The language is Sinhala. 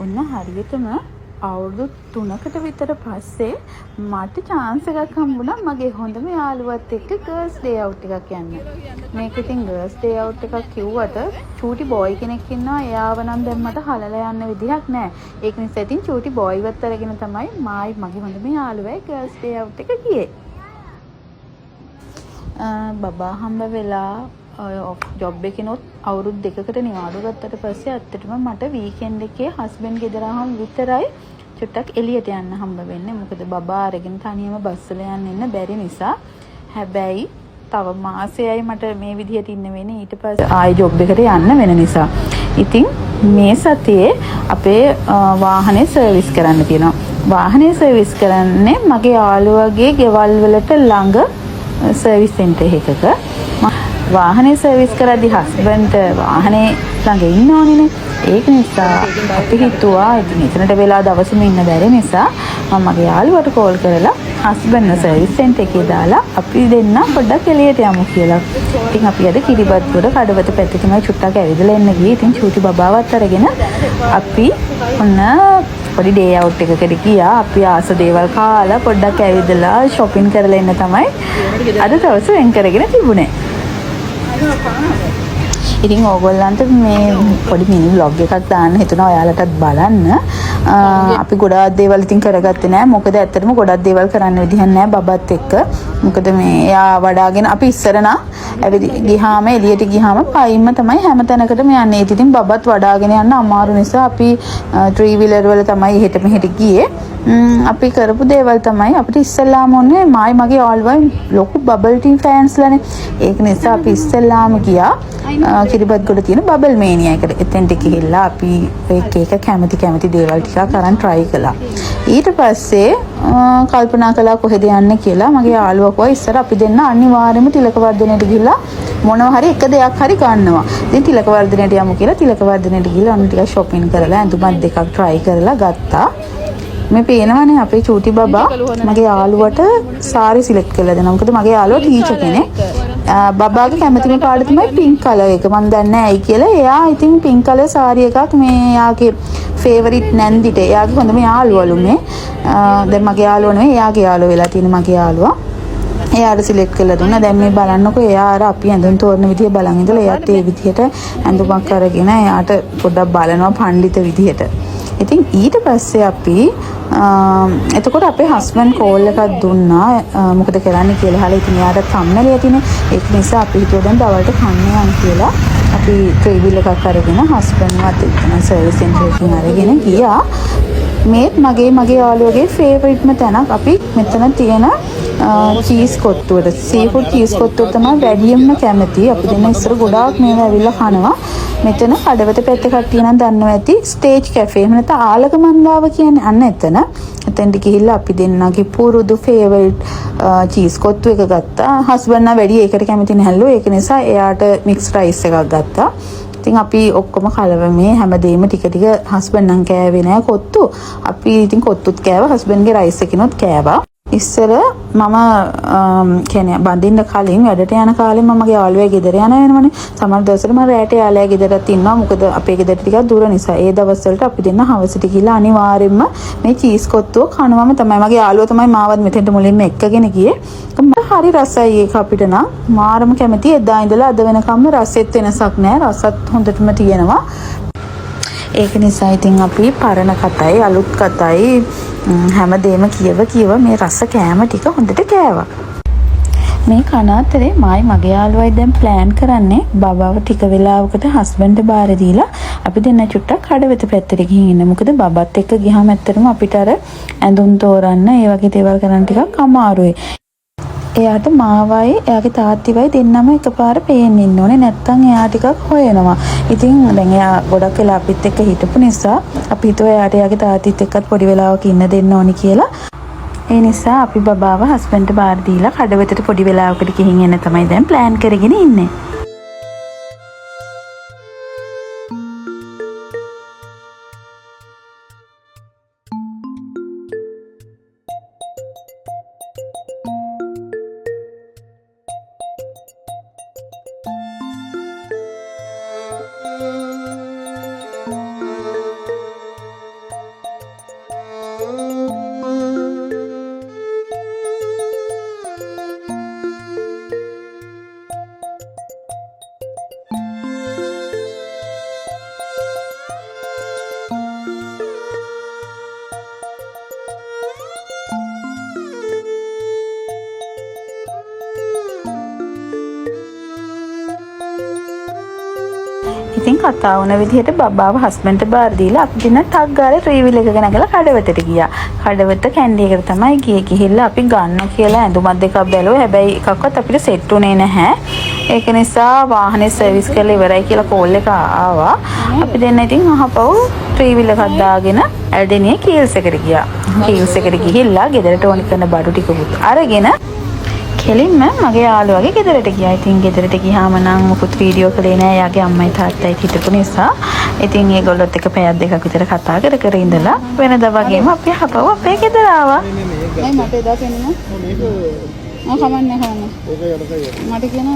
ඔන්න හරියටම අවුරුදු 3කට විතර පස්සේ මට chance එකක් හම්බුණා මගේ හොඳම යාළුවත් එක්ක girls day out එකක් යන්න. මේක ඉතින් girls day out එකක් කිව්වට චූටි boy කෙනෙක් ඉන්නවා එයාව නම් දැන් මට හලලා යන්න විදිහක් නැහැ. ඒක නිසා ඉතින් චූටි boy වත් අරගෙන තමයි මගේ හොඳම යාළුවයි girls day out එක ගියේ. බබා හම්බ වෙලා ජොබ් එකේනොත් අවුරුදු 2කට නිවාඩු ගත්තට පස්සේ ඇත්තටම මට වීකෙන්ඩ් එකේ හස්බන්ඩ් ගෙදර ආවම විතරයි චුට්ටක් එළියට යන්න හම්බ වෙන්නේ. මොකද බබා අරගෙන තනියම බස් වල යන්න බැරි නිසා. හැබැයි තව මාසෙයි මට මේ විදිහට ඉන්න වෙන්නේ ඊට පස්සේ ආයෙ ජොබ් එකට යන්න වෙන නිසා. ඉතින් මේ සතියේ අපේ වාහනේ සර්විස් කරන්න තියෙනවා. වාහනේ සර්විස් කරන්නේ මගේ යාළුවගේ ගෙවල් වලට ළඟ සර්විස් සෙන්ටර් එකක. වාහනේ සර්විස් කරද්දි හස්බන්ඩ් වාහනේ ළඟ ඉන්න ඕනේනේ. ඒක නිසා අපි හිතුවා ඉතින් එතනට වෙලා දවසම ඉන්න බැරි නිසා මම මගේ යාළුවට කෝල් කරලා හස්බන්ඩ්ව සර්විස් සෙන්ටර් එකේ දාලා අපි දෙන්න පොඩ්ඩක් එළියට යමු කියලා. ඉතින් අපි අද කිරිබත්ගොඩ කඩවත පැත්තේ තමයි චුට්ටක් ඇවිදලා එන්න ගියේ. ඉතින් චූටි බබාවත් අරගෙන අපි ඔන්න පොඩි ඩේ අවුට් එකකට ගියා. අපි ආස දේවල් කාලා පොඩ්ඩක් ඇවිදලා shopping කරලා එන්න තමයි අද දවස වෙන් කරගෙන තිබුණේ. ඉතින් ඕගොල්ලන්ට මේ පොඩි මිනි vlog එකක් දාන්න හිතුණා ඔයාලටත් බලන්න. අපි ගොඩාක් දේවල් ඉතින් කරගත්තේ නැහැ. මොකද ඇත්තටම ගොඩක් දේවල් කරන්න විදිහක් නැහැ බබත් එක්ක. මොකද මේ එයා වඩාගෙන අපි ඉස්සර නම් ඇවිත් ගියාම එළියට ගියාම පයින්ම තමයි හැම තැනකටම යන්නේ. ඉතින් බබත් වඩාගෙන යන්න අමාරු නිසා අපි ත්‍රී වීලර් වල තමයි එහෙට මෙහෙට ගියේ. අපි කරපු දේවල් තමයි අපිට ඉස්සෙල්ලාම ඕනේ මගේ යාළුවයි ලොකු බබල් ටී ෆෑන්ස්ලානේ. ඒක නිසා අපි ඉස්සෙල්ලාම ගියා කිරිබත්ගොඩ තියෙන බබල් මේනියා එකට. එතෙන්ට ගිහිල්ලා අපි එක කැමති දේවල් ටිකක් අරන් try කළා. ඊට පස්සේ කල්පනා කළා කොහෙද යන්නේ කියලා. මගේ යාළුවා කිව්වා ඉස්සර අපි දෙන්න අනිවාර්යයෙන්ම තිලක වර්ධනයට ගිහිල්ලා මොනවා හරි එක දෙයක් හරි ගන්නවා. ඉතින් තිලක වර්ධනයට යමු කියලා තිලක වර්ධනයට ගිහිල්ලා අන්න ටිකක් shopping කරලා ඇඳුමක් දෙකක් try කරලා ගත්තා. මේ පේනවනේ අපේ චූටි බබා මගේ යාළුවට සාරි සිලෙක්ට් කරලා දෙනවා. මොකද මගේ යාළුවා ටීචර් කෙනෙක්. බබාගේ කැමතිම පාට තමයි පින්ක් කලර් එක. මම දන්නේ නැහැ ඇයි කියලා. එයා ඉතින් පින්ක් කලර් සාරි එකක් මේ එයාගේ ෆේවරිට් නැන්දිට. එයාගේ හොඳම යාළුවලු මේ. දැන් මගේ යාළුවා නෙවෙයි එයාගේ යාළුවා වෙලා තියෙන මගේ යාළුවා. එයාට සිලෙක්ට් කරලා දුන්නා. දැන් මේ බලන්නකො එයා අර අපි ඇඳුම් තෝරන විදිය බලන් ඉඳලා එයාත් ඒ විදිහට ඇඳුමක් අරගෙන එයාට පොඩ්ඩක් බලනවා පඬිත විදිහට. ඉතින් ඊට පස්සේ අපි එතකොට අපේ හස්බන්ඩ් කෝල් එකක් දුන්නා මොකද කරන්න කියලා අහලා. ඉතින් එයාට කම්මැලි ඇතිනේ. ඒක නිසා අපි හිතුවා දැන් දවල්ට කන්න යන්න කියලා. අපි ත්‍රී වීල් එකක් අරගෙන හස්බන්ඩ්වත් එක්කන සර්විස් සෙන්ටර් එකකින් අරගෙන ගියා. මගේ යාළුවගේ ෆේවරිට්ම තැනක් අපි මෙතන තියෙන චීස් කොත්තුවට සීෆුඩ් චීස් කොත්තුව තමයි වැඩියෙන්ම කැමති. අපි දෙන්න ඉස්සර ගොඩාක් මේවා ඇවිල්ලා කනවා. මෙතන කඩවත පැත්තේ කට්ටිය නම් දන්නවා ඇති ස්ටේජ් කැෆේ. එහෙම නැත්නම් ආලක මන්දාව කියන්නේ අන්න එතන. එතෙන්ට ගිහිල්ලා අපි දෙන්නගේ පුරුදු ෆේවරිට් චීස් කොත්තු එක ගත්තා. හස්බන්ඩ් නම් වැඩි ඒකට කැමති නැහැලු. ඒක නිසා එයාට මික්ස් රයිස් එකක් ගත්තා. ඉතින් අපි ඔක්කොම කලවමේ හැමදේම ටික හස්බන්ඩ් නම් කෑවේ නෑ කොත්තු. අපි ඉතින් කොත්තුත් කෑවා. හස්බන්ඩ්ගේ රයිස් එකනොත් කෑවා. ඉස්සර මම කියන්නේ බඳින්න කලින් වැඩට යන කාලේ මම මගේ යාළුවගේ ගෙදර යන වෙනවනේ. සමහර දවස්වල මම රැට යාළුවගේ ගෙදරත් ඉන්නවා. මොකද අපේ ගෙදර ටිකක් දුර නිසා. ඒ දවස්වලට අපි දෙන්න හවසට ගිහලා අනිවාර්යයෙන්ම මේ චීස් කොත්තුව කනවම තමයි. මගේ යාළුවා තමයි මාවත් මෙතෙන්ට මුලින්ම එක්කගෙන ගියේ. හරි රසයි ඒක අපිට නම් මාරම කැමති. එදා ඉඳලා අද වෙනකම්ම රසෙත් වෙනසක් නැහැ. රසත් හොඳටම තියෙනවා. ඒක නිසා ඉතින් අපි පරණ කතයි අලුත් කතයි හැමදේම කියව මේ රස කෑම ටික හොඳට කෑවා. මේ කන අතරේ මගේ යාළුවයි දැන් ප්ලෑන් කරන්නේ බබාව ටික වෙලාවකට හස්බන්ඩ් බාර දීලා අපි දෙන්න චුට්ටක් කඩවෙත පැත්තට ගිහින් ඉන්න. මොකද බබත් එක්ක ගියාම ඇත්තටම අපිට අර ඇඳුම් තෝරන්න ඒ වගේ දේවල් කරන්න ටිකක් අමාරුයි. එයාට මාවයි එයාගේ තාත්තිවයි දෙන්නම එකපාර පේන්න ඉන්න ඕනේ. නැත්තම් එයා ටිකක් හොයනවා. ඉතින් දැන් එයා ගොඩක් වෙලා අපිත් එක්ක හිටපු නිසා අපි හිතුවා එයාට එයාගේ තාත්තිත් එක්කත් පොඩි වෙලාවක ඉන්න දෙන්න ඕනි කියලා. ඒ නිසා අපි බබාව හස්බන්ඩ්ට බාර දීලා කඩවෙතට පොඩි වෙලාවකට ගිහින් එන්න තමයි දැන් ප්ලෑන් කරගෙන ඉන්නේ. කතා වුණ විදිහට බබාව හස්බන්ඩ්ට බාර දීලා අපි දින ටක් ගාලා ට්‍රීවිල් එක ගෙනගලා කඩවතට ගියා. කඩවත කැන්ඩි එකට තමයි ගිහිල්ලා අපි ගන්න කියලා ඇඳුමක් දෙකක් බැලුවා. හැබැයි එකක්වත් අපිට සෙට් උනේ නැහැ. ඒක නිසා වාහනේ සර්විස් කරලා ඉවරයි කියලා කෝල් එක ආවා. අපි දෙන්න ඉතින් අහපව් ට්‍රීවිල් එකක් දාගෙන ඇල්ඩෙනියේ කීල්ස් එකට ගියා. කීල්ස් එකට ගිහිල්ලා ගෙදරට ඕනි කරන බඩු ටිකකුත් අරගෙන කෙලින්ම මගේ යාළුවගේ ගෙදරට ගියා. ඉතින් ගෙදරට ගියාම නම් මුකුත් වීඩියෝ කළේ නෑ. යාගේ අම්මයි තාත්තයි හිටපු නිසා. ඉතින් ඒගොල්ලොත් එක්ක පැයක් දෙකක් විතර කතා කර ඉඳලා වෙනදා වගේම අපි හපව අපේ ගෙදර ආවා. නෑ මට එදා පෙන්නුනා. කමන්නේ මට කියනවා